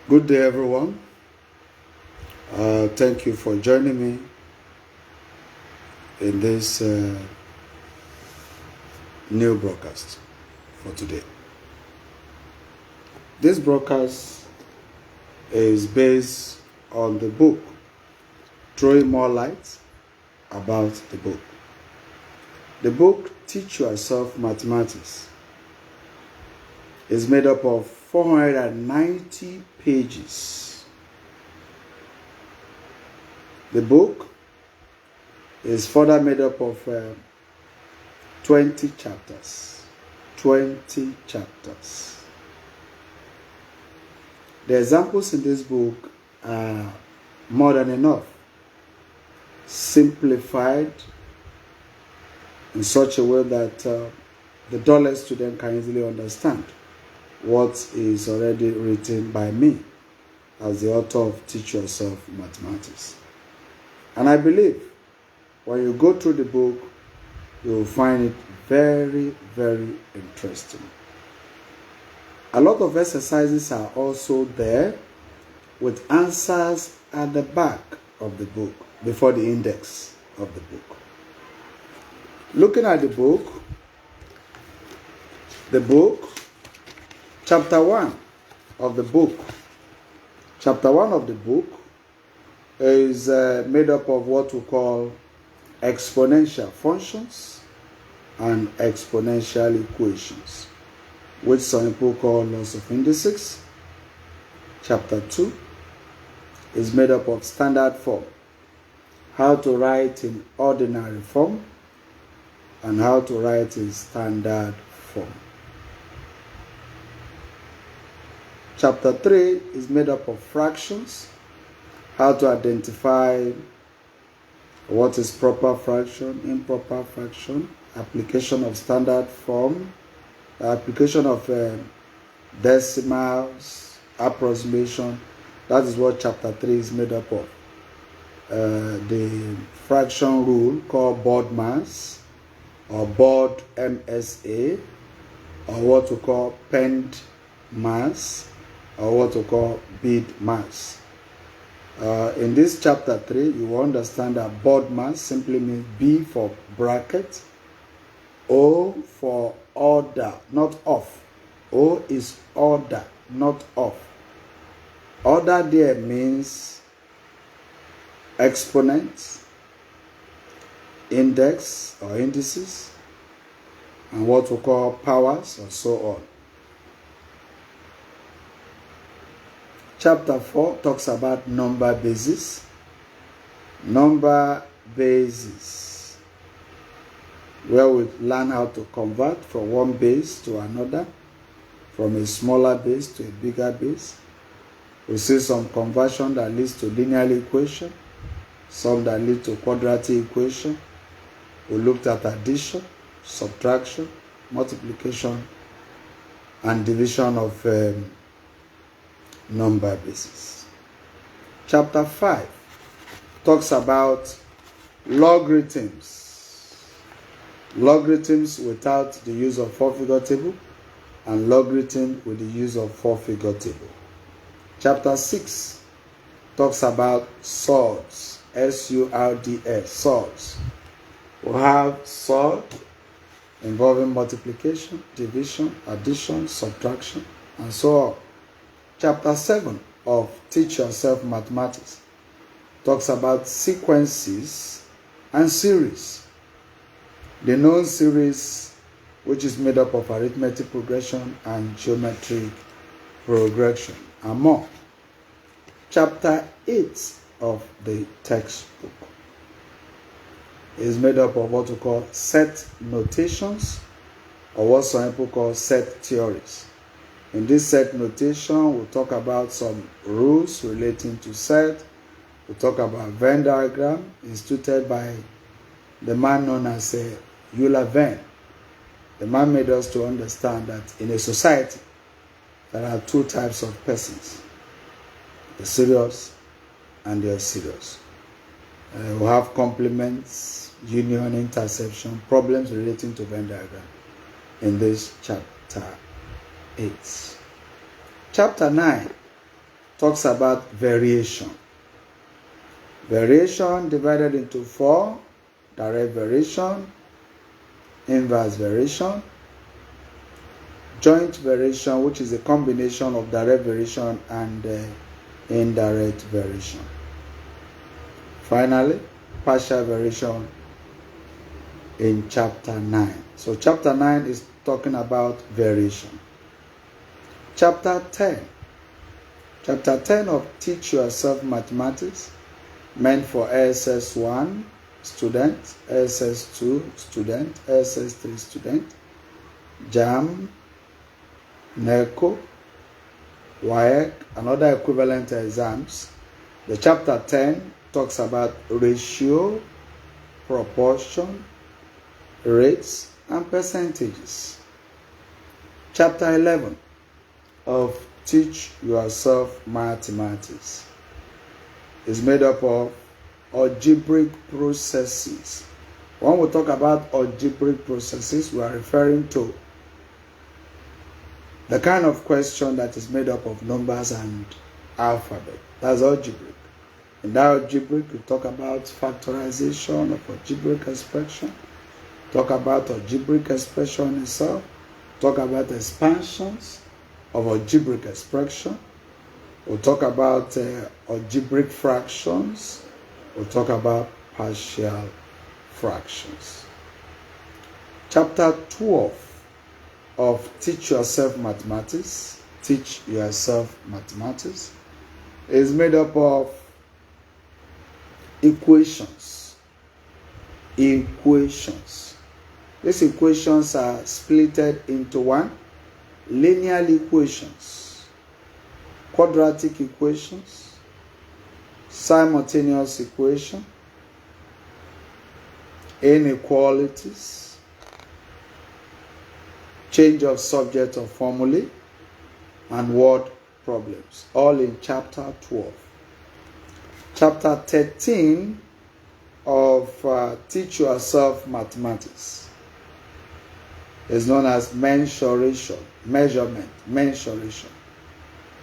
Good day, everyone. Thank you for joining me in this new broadcast for today. This broadcast is based on the book, Throwing More Light About the Book. The book, Teach Yourself Mathematics, is made up of 490 pages. The book is further made up of 20 chapters. 20 chapters. The examples in this book are more than enough, simplified in such a way that the dullest student can easily understand what is already written by me as the author of Teach Yourself Mathematics. And I believe when you go through the book, you will find it very, very interesting. A lot of exercises are also there with answers at the back of the book, before the index of the book. Looking at the book, chapter 1 of the book is made up of what we call exponential functions and exponential equations, which some people call laws of indices. Chapter 2 is made up of standard form, how to write in ordinary form and how to write in standard form. Chapter 3 is made up of fractions, how to identify what is proper fraction, improper fraction, application of standard form, application of decimals, approximation. That is what chapter 3 is made up of. The fraction rule called BODMAS or BOD MSA, or what we call penned mass, or what we call bead mass. In this chapter 3, you will understand that BODMAS simply means B for bracket, O for order, not off. O is order, not off. Order there means exponents, index or indices, and what we call powers, and so on. Chapter 4 talks about number bases. Number bases, where we learn how to convert from one base to another, from a smaller base to a bigger base. We see some conversion that leads to linear equation, some that lead to quadratic equation. We looked at addition, subtraction, multiplication, and division of number bases. Chapter 5 talks about logarithms. Logarithms without the use of four-figure table, and logarithm with the use of four-figure table. Chapter 6 talks about surds, S-U-R-D-S, surds. We have surd involving multiplication, division, addition, subtraction, and so on. Chapter 7 of Teach Yourself Mathematics talks about sequences and series. The known series, which is made up of arithmetic progression and geometric progression, and more. Chapter 8 of the textbook is made up of what we call set notations, or what some people call set theories. In this set notation, we'll talk about some rules relating to set. We'll talk about Venn diagram instituted by the man known as Author Vinn. The man made us to understand that in a society, there are two types of persons, the serious and the unserious. We have complements, union, intersection, problems relating to Venn diagram in this chapter 8. Chapter 9 talks about variation. Variation divided into 4: direct variation, inverse variation, joint variation, which is a combination of direct variation and indirect variation. Finally, partial variation in chapter 9. So chapter 9 is talking about variation. Chapter 10. Chapter 10 of Teach Yourself Mathematics, meant for SS 1 student, SS 2 student, SS 3 student, JAM, NECO, WAEC, and other equivalent exams. The chapter 10 talks about ratio, proportion, rates, and percentages. Chapter 11 of Teach Yourself Mathematics is made up of algebraic processes. When we talk about algebraic processes, we are referring to the kind of question that is made up of numbers and alphabet. That's algebraic. In that algebraic, we talk about factorization of algebraic expression, talk about algebraic expression itself, talk about expansions of algebraic expression. We'll talk about algebraic fractions. We'll talk about partial fractions. Chapter 12 of Teach Yourself Mathematics, Teach Yourself Mathematics, is made up of equations. Equations. These equations are splitted into 1: linear equations, quadratic equations, simultaneous equation, inequalities, change of subject of formulae, and word problems, all in chapter 12. Chapter 13 of Teach Yourself Mathematics is known as mensuration, measurement, mensuration.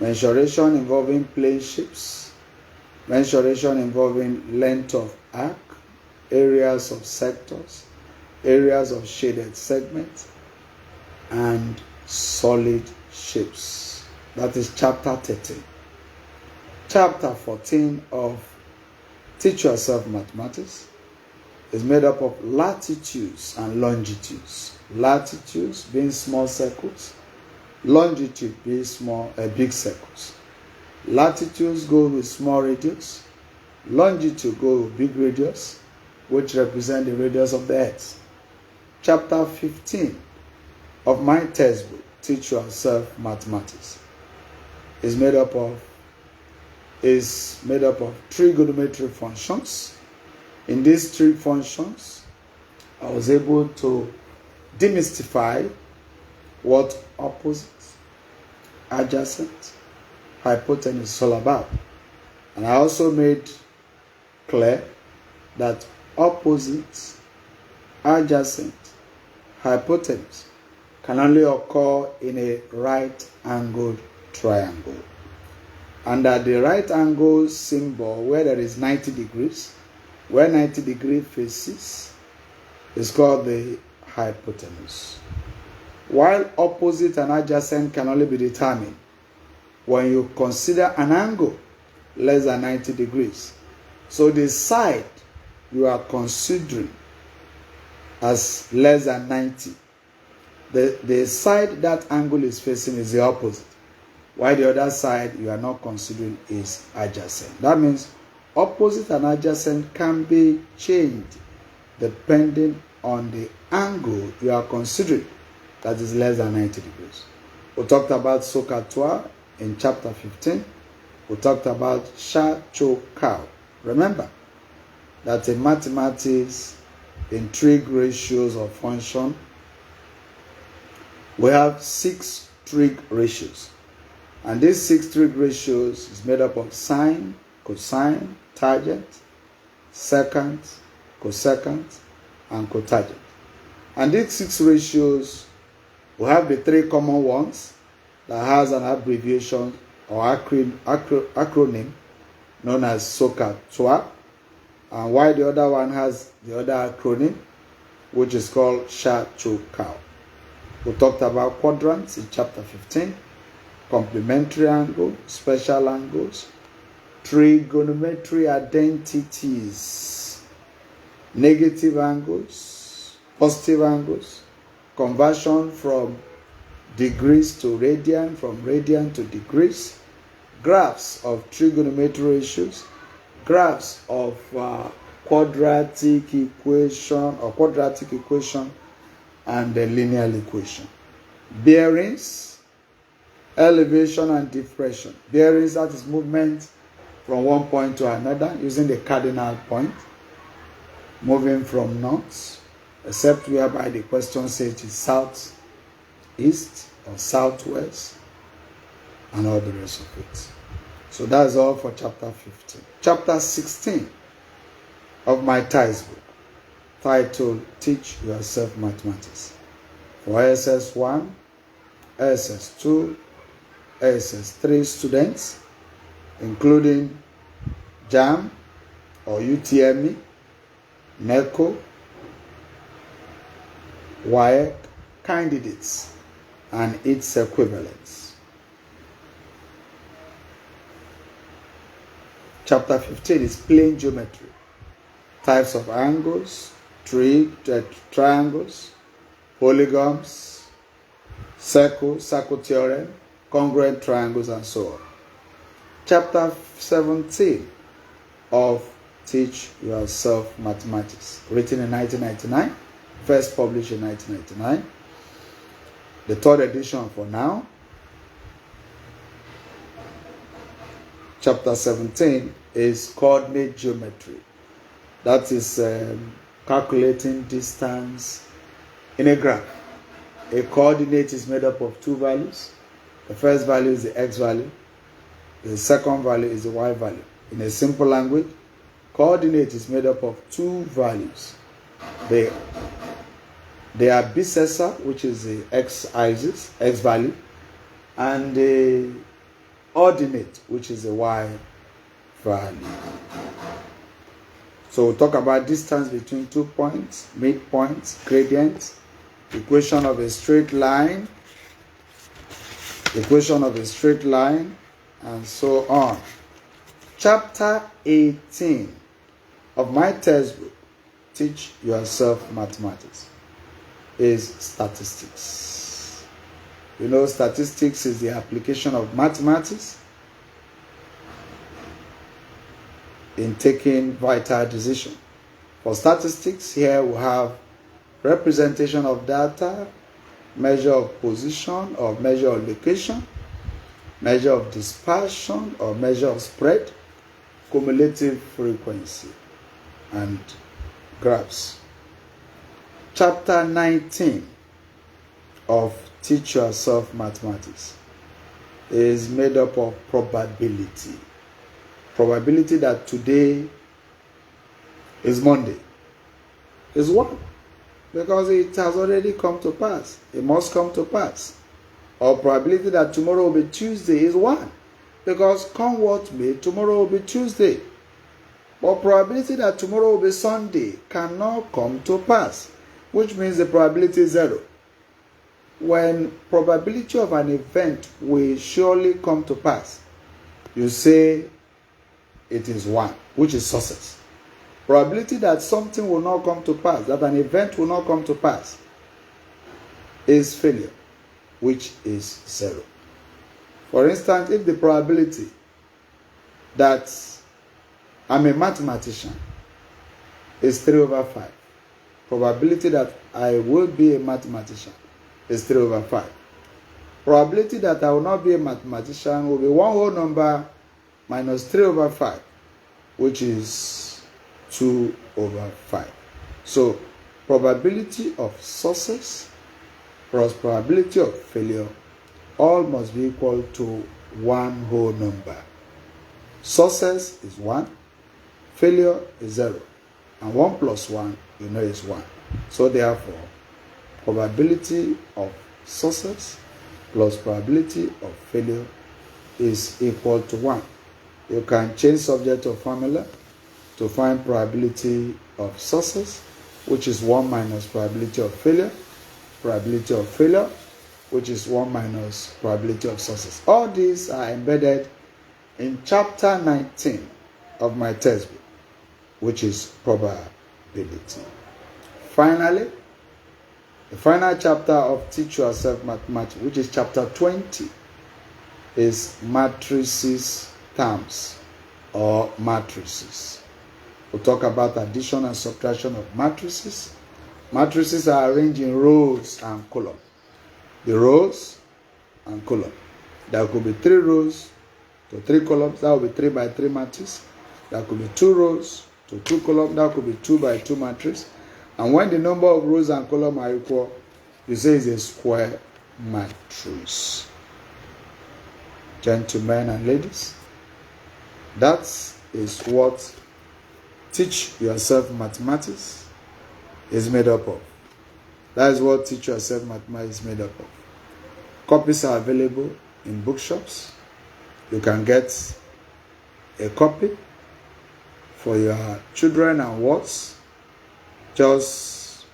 Mensuration involving plane shapes, mensuration involving length of arc, areas of sectors, areas of shaded segments, and solid shapes. That is chapter 13. Chapter 14 of Teach Yourself Mathematics is made up of latitudes and longitudes. Latitudes being small circles, longitude being big circles. Latitudes go with small radius, longitude go with big radius, which represent the radius of the earth. Chapter 15 of my textbook, Teach Yourself Mathematics, is made up of trigonometric functions. In these three functions, I was able to demystify what opposite, adjacent, hypotenuse is all about. And I also made clear that opposite, adjacent, hypotenuse can only occur in a right-angled triangle. Under the right angle symbol, where there is 90 degrees, where 90 degree faces, is called the hypotenuse. While opposite and adjacent can only be determined when you consider an angle less than 90 degrees. So the side you are considering as less than 90, the side that angle is facing is the opposite, while the other side you are not considering is adjacent. That means opposite and adjacent can be changed depending on the angle you are considering that is less than 90 degrees. We talked about SOHCAHTOA in chapter 15. We talked about SHA-CHO-CAL. Remember that in mathematics, in trig ratios of function, we have 6 trig ratios. And these 6 trig ratios is made up of sine, cosine, tangent, secant, cosecant, and cotangent. And these 6 ratios, we have the 3 common ones that has an abbreviation or acronym known as SOCA-2, and while the other one has the other acronym, which is called SHA-2-CAL. We talked about quadrants in chapter 15, complementary angle, special angles, trigonometry identities, negative angles, positive angles, conversion from degrees to radian, from radian to degrees, graphs of trigonometry ratios, graphs of quadratic equation and the linear equation, bearings, elevation and depression. Bearings, that is movement from one point to another using the cardinal point, moving from north, except whereby the question says it is south, east or southwest, and all the rest of it. So that's all for chapter 15. Chapter 16 of my textbook, titled Teach Yourself Mathematics, for SS1, SS2, SS3 students, including JAM or UTME, NECO, WAEC candidates, and its equivalents. Chapter 15 is plane geometry, types of angles, triangles, polygons, circle theorem, congruent triangles, and so on. Chapter 17 of Teach Yourself Mathematics, written in 1999, first published in 1999, the third edition for now. Chapter 17 is coordinate geometry. That is calculating distance in a graph. A coordinate is made up of two values. The first value is the x value. The second value is the y value. In a simple language, coordinate is made up of two values. The abscissor, which is the x-axis, x value, and the ordinate, which is the y value. So we'll talk about distance between 2 points, midpoints, gradients, equation of a straight line, and so on. Chapter 18 of my textbook, Teach Yourself Mathematics, is statistics. You know, statistics is the application of mathematics in taking vital decisions. For statistics, here we have representation of data, measure of position or measure of location, measure of dispersion or measure of spread, cumulative frequency, and graphs. Chapter 19 of Teach Yourself Mathematics is made up of probability. Probability that today is Monday is 1, because it has already come to pass. It must come to pass. Or probability that tomorrow will be Tuesday is 1, because come what may, tomorrow will be Tuesday. But probability that tomorrow will be Sunday cannot come to pass, which means the probability is 0. When probability of an event will surely come to pass, you say it is 1, which is success. Probability that something will not come to pass, that an event will not come to pass, is failure, which is 0. For instance, if the probability that I'm a mathematician is 3/5, probability that I will be a mathematician is 3/5. Probability that I will not be a mathematician will be 1 whole number minus 3/5, which is 2/5. So probability of success plus probability of failure all must be equal to 1 whole number. Success is 1, failure is 0, and 1 plus 1, you know, is 1. So therefore, probability of success plus probability of failure is equal to 1. You can change subject or formula to find probability of success, which is 1 minus probability of failure, which is 1 minus probability of success. All these are embedded in chapter 19 of my textbook, which is probability. Finally, the final chapter of Teach Yourself Mathematics, which is chapter 20, is matrices terms or matrices. We'll talk about addition and subtraction of matrices. Matrices are arranged in rows and columns. The rows and columns. There could be 3 rows to 3 columns. That will be 3 by 3 matrix. There could be 2 rows to 2 columns. That could be 2 by 2 matrix. And when the number of rows and columns are equal, you say it's a square matrix. Gentlemen and ladies, that is what Teach Yourself Mathematics is made up of. That is what Teach Yourself Mathematics is made up of. Copies are available in bookshops. You can get a copy for your children and wards. Just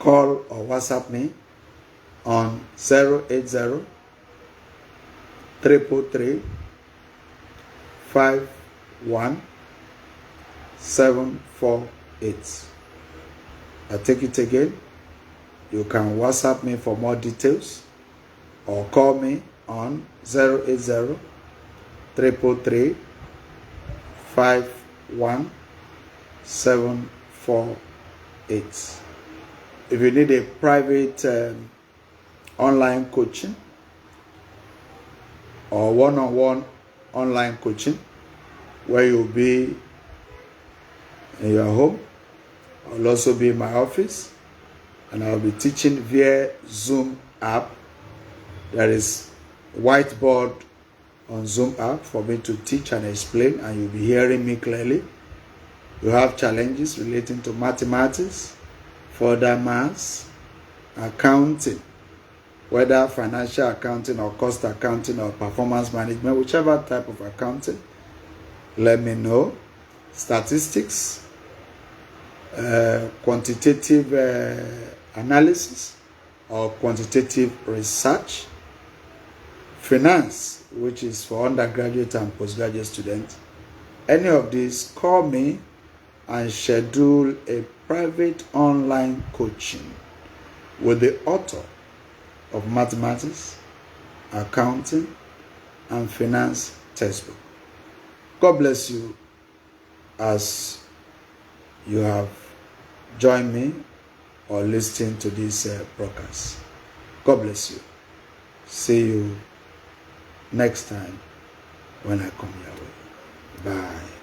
call or WhatsApp me on 080 333 51748. I take it again. You can WhatsApp me for more details or call me on 080 333 51748. If you need a private online coaching or one-on-one online coaching where you'll be in your home, I'll also be in my office and I'll be teaching via Zoom app. There is whiteboard on Zoom app for me to teach and explain, and you'll be hearing me clearly. You have challenges relating to mathematics, further maths, accounting, whether financial accounting or cost accounting or performance management, whichever type of accounting, let me know. Statistics, quantitative analysis or quantitative research, finance, which is for undergraduate and postgraduate students. Any of these, call me and schedule a private online coaching with the author of mathematics, accounting, and finance textbook. God bless you as you have joined me or listened to this broadcast. God bless you. See you next time when I come your way. Bye.